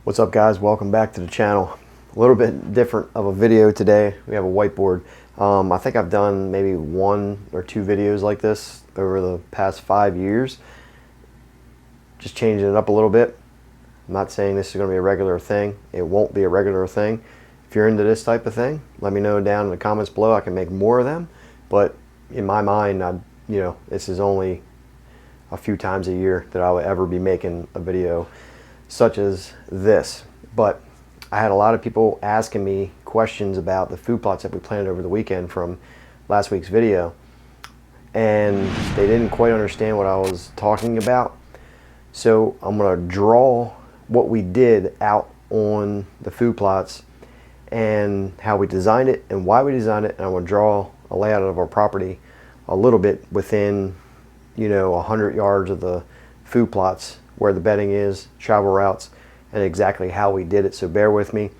What's up, guys? Welcome back to the channel. A little bit different of a video today. We have a whiteboard. I think I've done maybe 1 or 2 videos like this over the past 5 years. Just changing it up a little bit. I'm not saying this is going to be a regular thing. It won't be a regular thing. If you're into this type of thing, let me know down in the comments below. I can make more of them. But in my mind, this is only a few times a year that I will ever be making a video such as this. But I had a lot of people asking me questions about the food plots that we planted over the weekend from last week's video, and they didn't quite understand what I was talking about. So I'm going to draw what we did out on the food plots and how we designed it and why we designed it, and I'm going to draw a layout of our property a little bit within 100 yards of the food plots, where the bedding is, travel routes, and exactly how we did it. So bear with me.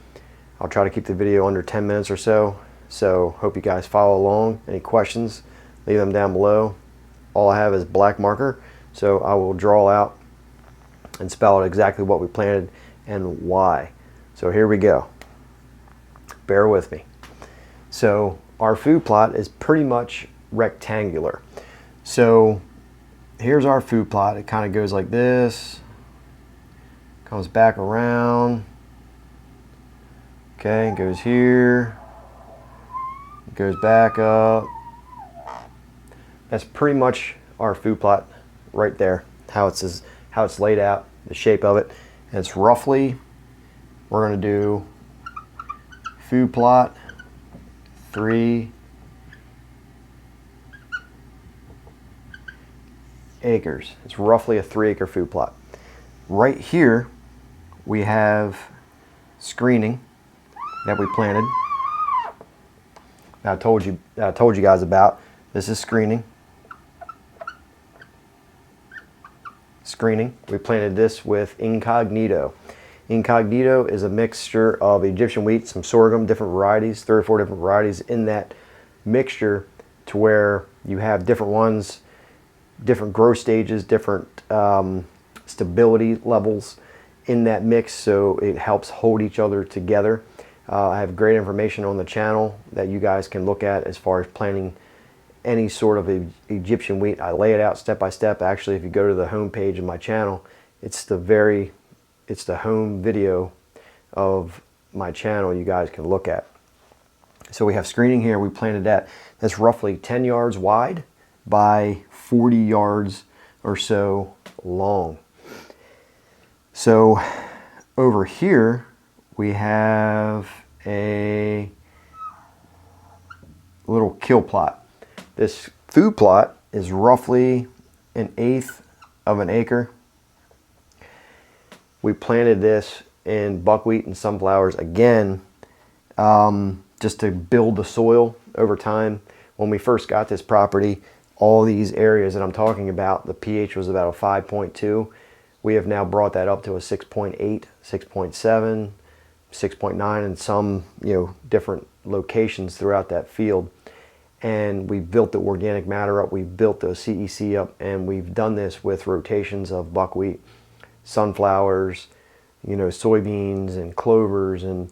I'll try to keep the video under 10 minutes or so. So hope you guys follow along. Any questions, leave them down below. All I have is black marker, so I will draw out and spell out exactly what we planted and why. So here we go. Bear with me. So our food plot is pretty much rectangular. So here's our food plot. It kind of goes like this, comes back around, okay, goes here, goes back up. That's pretty much our food plot right there, how it's laid out, the shape of it. And it's roughly, we're going to do food plot 3 acres. It's roughly a 3-acre food plot. Right here we have screening that we planted. I told you guys about. This is screening. We planted this with Incognito. Incognito is a mixture of Egyptian wheat, some sorghum, different varieties, 3 or 4 different varieties in that mixture, to where you have different ones, different growth stages, different stability levels in that mix, so it helps hold each other together. I have great information on the channel that you guys can look at as far as planting any sort of Egyptian wheat. I lay it out step by step. Actually, if you go to the home page of my channel, it's the home video of my channel you guys can look at. So we have screening here. We planted that's roughly 10 yards wide by 40 yards or so long. So over here we have a little kill plot. This food plot is roughly 1/8 of an acre. We planted this in buckwheat and sunflowers again, just to build the soil over time. When we first got this property, all these areas that I'm talking about, the pH was about a 5.2. We have now brought that up to a 6.8, 6.7, 6.9 in some different locations throughout that field. And we built the organic matter up, we built the CEC up, and we've done this with rotations of buckwheat, sunflowers, soybeans and clovers and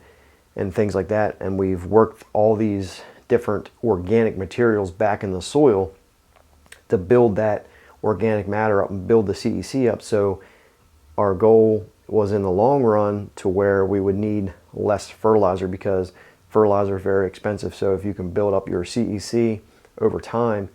things like that. And we've worked all these different organic materials back in the soil to build that organic matter up and build the CEC up. So our goal was, in the long run, to where we would need less fertilizer, because fertilizer is very expensive. So if you can build up your CEC over time,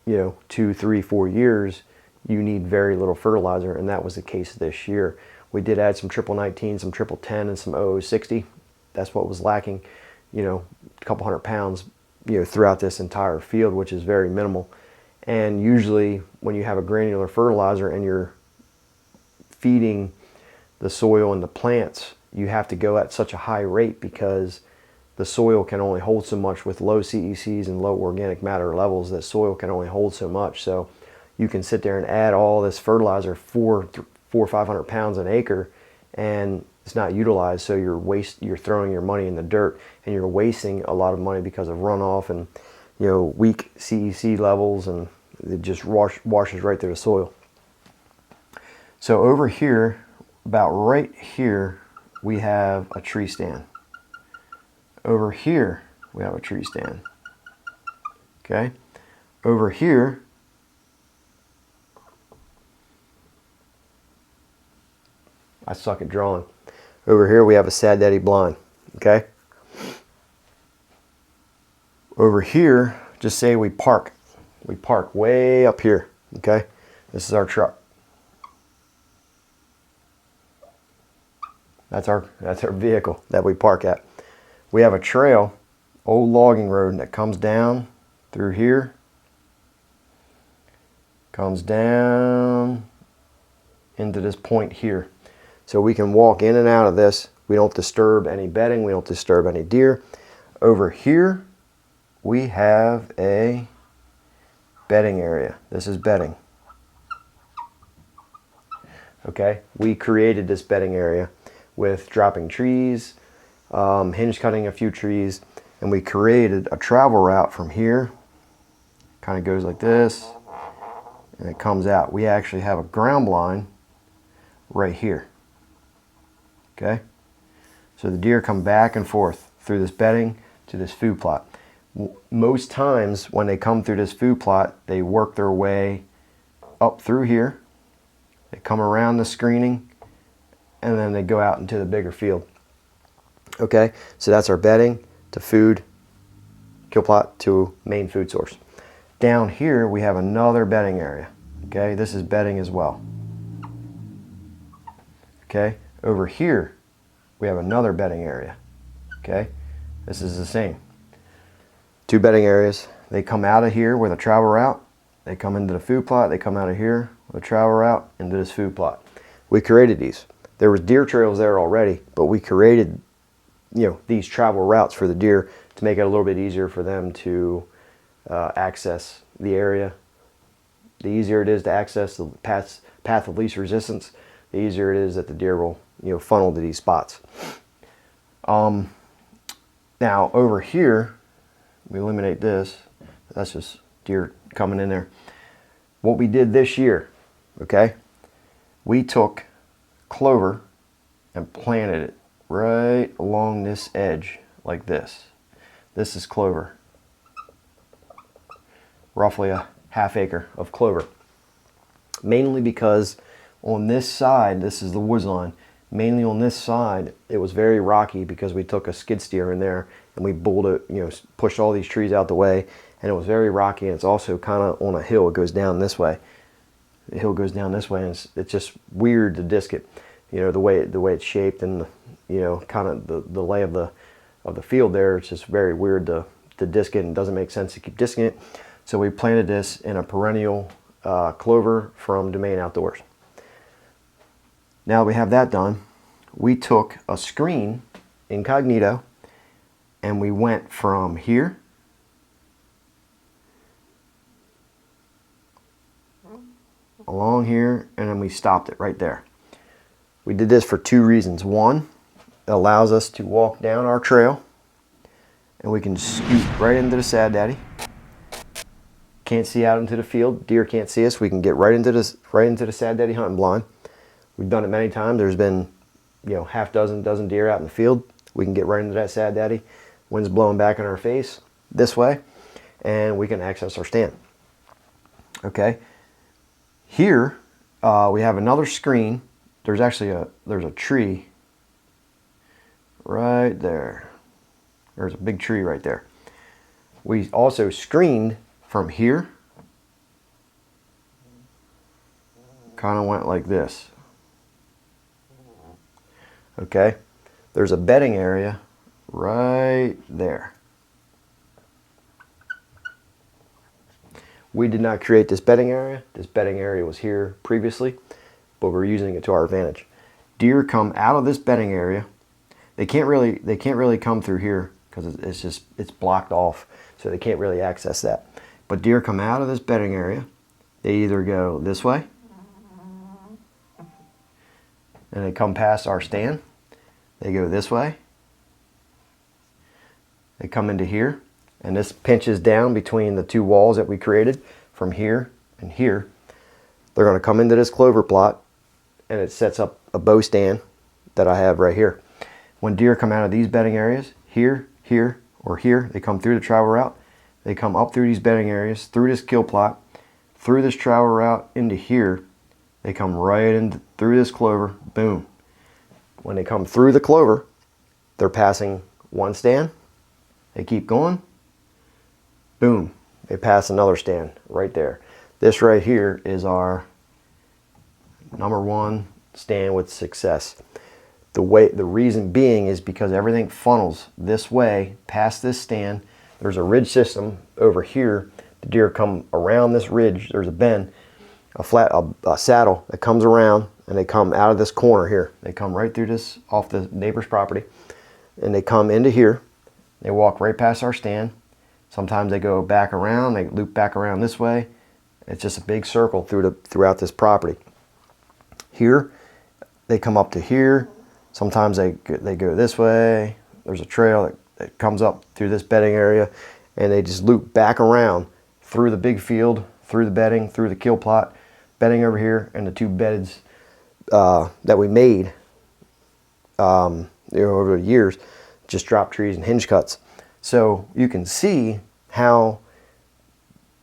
2, 3, 4 years, you need very little fertilizer, and that was the case this year. We did add some triple 19, some triple 10, and some 0060. That's what was lacking, a couple 100 pounds throughout this entire field, which is very minimal. And usually when you have a granular fertilizer and you're feeding the soil and the plants, you have to go at such a high rate, because the soil can only hold so much with low CECs and low organic matter levels. That soil can only hold so much. So you can sit there and add all this fertilizer, 400 or 500 pounds an acre, and it's not utilized. So you're throwing your money in the dirt, and you're wasting a lot of money because of runoff and weak CEC levels, and it just washes right through the soil. So over here about right here, we have a tree stand. Over here, we have a tree stand. Okay? Over here, I suck at drawing. Over here, we have a Sad Daddy blind. Okay? Over here, just say we park. We park way up here. Okay? This is our truck. That's our vehicle that we park at. We have a trail, old logging road that comes down through here, comes down into this point here. So we can walk in and out of this. We don't disturb any bedding. We don't disturb any deer. Over here, we have a bedding area. This is bedding. Okay, we created this bedding area with dropping trees, hinge cutting a few trees, and we created a travel route from here. Kind of goes like this, and it comes out. We actually have a ground blind right here. Okay, so the deer come back and forth through this bedding to this food plot. Most times when they come through this food plot, they work their way up through here. They come around the screening, and then they go out into the bigger field. Okay, so that's our bedding to food, kill plot to main food source. Down here we have another bedding area. Okay, this is bedding as well. Okay, over here we have another bedding area. Okay, this is the same. Two bedding areas. They come out of here with a travel route. They come into the food plot. They come out of here with a travel route into this food plot. We created these. There was deer trails there already, but we created, these travel routes for the deer to make it a little bit easier for them to access the area. The easier it is to access the path of least resistance, the easier it is that the deer will, funnel to these spots. Now over here, we eliminate this. That's just deer coming in there. What we did this year, okay, we took clover and planted it right along this edge like this. This is clover. Roughly a half acre of clover. Mainly because on this side, this is the woods line, mainly on this side, it was very rocky because we took a skid steer in there and we bulled it, pushed all these trees out the way, and it was very rocky, and it's also kind of on a hill. It goes down this way. The hill goes down this way, and it's just weird to disc it, the way it's shaped, and kind of the lay of the field there. It's just very weird to disc it, and it doesn't make sense to keep discing it. So we planted this in a perennial clover from Domain Outdoors. Now that we have that done, we took a screen incognito and we went from here along here, and then we stopped it right there. We did this for two reasons. One, it allows us to walk down our trail and we can scoot right into the Sad Daddy. Can't see out into the field. Deer can't see us. We can get right into the Sad Daddy hunting blind. We've done it many times. There's been, half dozen deer out in the field. We can get right into that Sad Daddy. Wind's blowing back in our face this way, and we can access our stand. Okay. Here we have another screen. There's actually there's a tree right there. There's a big tree right there. We also screened from here. Kind of went like this. Okay, there's a bedding area right there. We did not create this bedding area. This bedding area was here previously, but we're using it to our advantage. Deer come out of this bedding area. They can't really come through here because it's blocked off, so they can't really access that. But deer come out of this bedding area. They either go this way, and they come past our stand. They go this way. They come into here, and this pinches down between the two walls that we created from here and here. They're going to come into this clover plot, and it sets up a bow stand that I have right here. When deer come out of these bedding areas, here, here, or here, they come through the travel route, they come up through these bedding areas, through this kill plot, through this travel route into here, they come right in through this clover, boom. When they come through the clover, they're passing one stand, they keep going, boom, they pass another stand right there. This right here is our #1 stand with success. The reason being is because everything funnels this way past this stand. There's a ridge system over here. The deer come around this ridge. There's a bend, a saddle that comes around, and they come out of this corner here. They come right through this off the neighbor's property, and they come into here. They walk right past our stand. Sometimes they go back around. They loop back around this way. It's just a big circle throughout this property. Here, they come up to here. Sometimes they go this way. There's a trail that comes up through this bedding area, and they just loop back around through the big field, through the bedding, through the kill plot, bedding over here, and the 2 beds that we made over the years, just drop trees and hinge cuts. So you can see how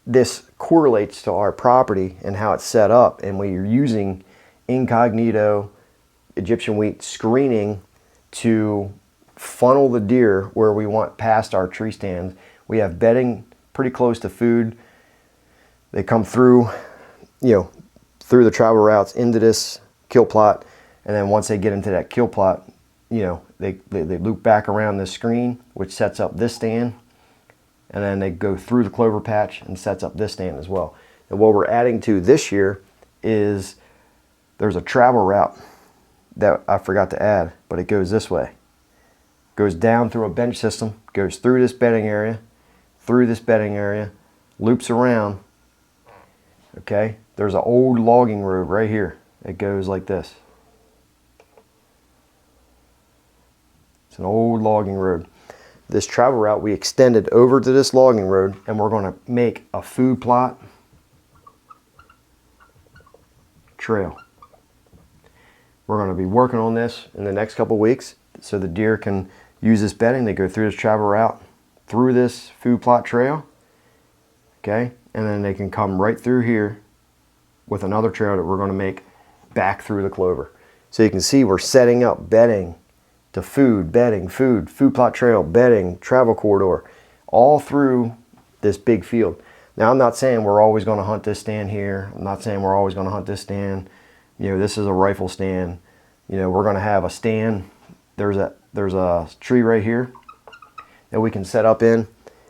this correlates to our property and how it's set up, and we're using incognito Egyptian wheat screening to funnel the deer where we want past our tree stands. We have bedding pretty close to food. They come through, through the travel routes into this kill plot, and then once they get into that kill plot, they loop back around this screen, which sets up this stand, and then they go through the clover patch and sets up this stand as well. And what we're adding to this year is there's a travel route that I forgot to add, but it goes this way. Goes down through a bench system, goes through this bedding area, loops around. Okay, there's an old logging road right here. It goes like this. It's an old logging road. This travel route we extended over to this logging road, and we're going to make a food plot trail. We're going to be working on this in the next couple weeks so the deer can use this bedding. They go through this travel route, through this food plot trail, okay, and then they can come right through here with another trail that we're going to make back through the clover. So you can see we're setting up bedding to food, bedding, food plot trail, bedding, travel corridor, all through this big field. Now I'm not saying we're always going to hunt this stand here. I'm not saying we're always going to hunt this stand. This is a rifle stand. We're going to have a stand. There's a tree right here that we can set up in,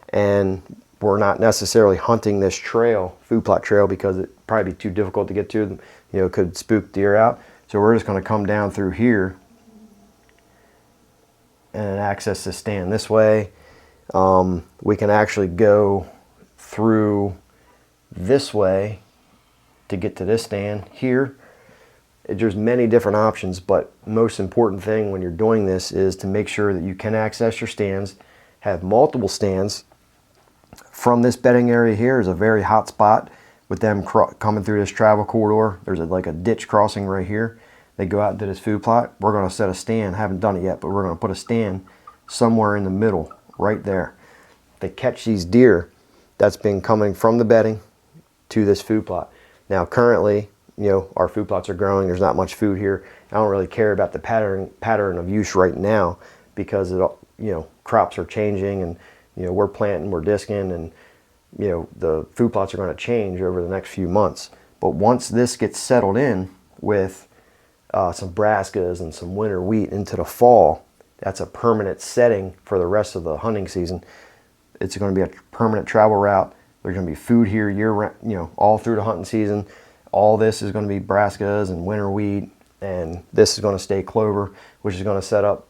and we're not necessarily hunting this trail, food plot trail, because it'd probably be too difficult to get to. It could spook deer out. So we're just going to come down through here and access the stand this way. We can actually go through this way to get to this stand here. There's many different options, but most important thing when you're doing this is to make sure that you can access your stands, have multiple stands. From this bedding area here is a very hot spot with them coming through this travel corridor. There's like a ditch crossing right here. They go out into this food plot. We're going to set a stand. Haven't done it yet, but we're going to put a stand somewhere in the middle right there. They catch these deer that's been coming from the bedding to this food plot. Now currently, our food plots are growing. There's not much food here. I don't really care about the pattern of use right now because crops are changing, and we're planting, we're disking, and the food plots are going to change over the next few months. But once this gets settled in with some brassicas and some winter wheat into the fall, that's a permanent setting for the rest of the hunting season. It's going to be a permanent travel route. There's going to be food here year round, all through the hunting season. All this is going to be brassicas and winter wheat, and this is going to stay clover, which is going to set up,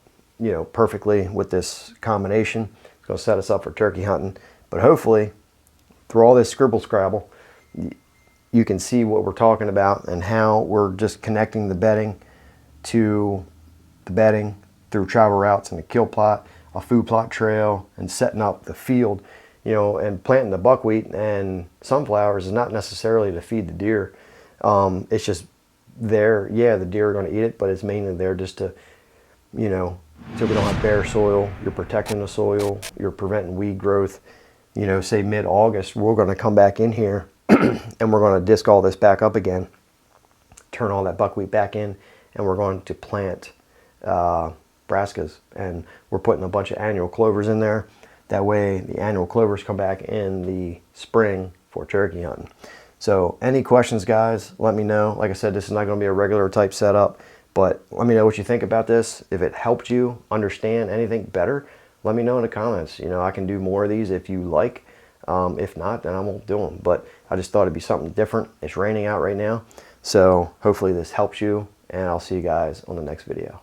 perfectly with this combination. It's going to set us up for turkey hunting. But hopefully, through all this scribble scrabble, you can see what we're talking about and how we're just connecting the bedding to the bedding through travel routes and the kill plot, a food plot trail, and setting up the field. And planting the buckwheat and sunflowers is not necessarily to feed the deer. It's just there, yeah, the deer are going to eat it, but it's mainly there just to, you know, so we don't have bare soil. You're protecting the soil. You're preventing weed growth. You know, say mid-August, we're going to come back in here and we're going to disc all this back up again, turn all that buckwheat back in, and we're going to plant brassicas. And we're putting a bunch of annual clovers in there. That way the annual clovers come back in the spring for turkey hunting. So any questions, guys, let me know. Like I said, this is not going to be a regular type setup, but let me know what you think about this. If it helped you understand anything better, let me know in the comments. You know, I can do more of these if you like. If not, then I won't do them. But I just thought it'd be something different. It's raining out right now. So hopefully this helps you, and I'll see you guys on the next video.